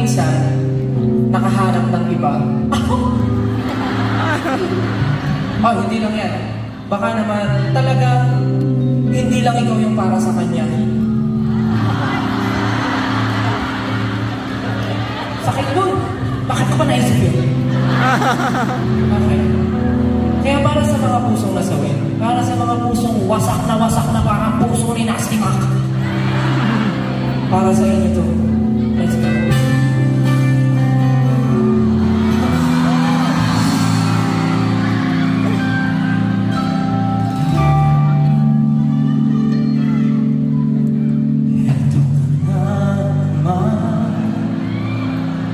minsan, nakahanap ng iba. Oh, hindi lang yan. Baka naman talaga, hindi lang ikaw yung para sa kanya. Sakit nun. Bakit ko ba naisip yun? Okay. Kaya para sa mga pusong nasawin, para sa mga pusong wasak na parang puso ni Nasimak, para sa inyo to. Let's go.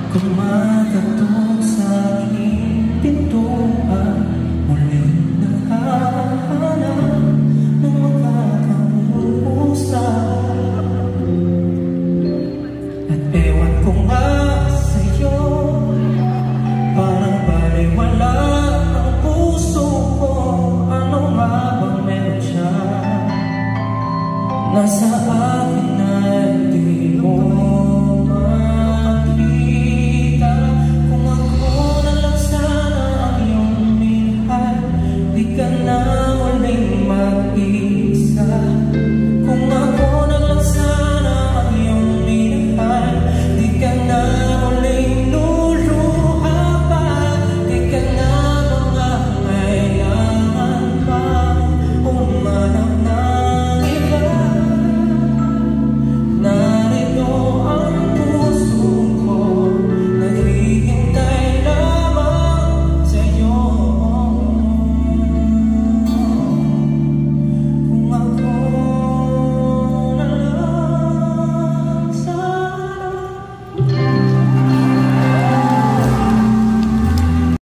Kumakatok sa aking pintuan, muling nakahanap ng makakausap. At ewan ko nga sa'yo, parang baliwala ang puso ko. Ano nga bang meron siya? Nasa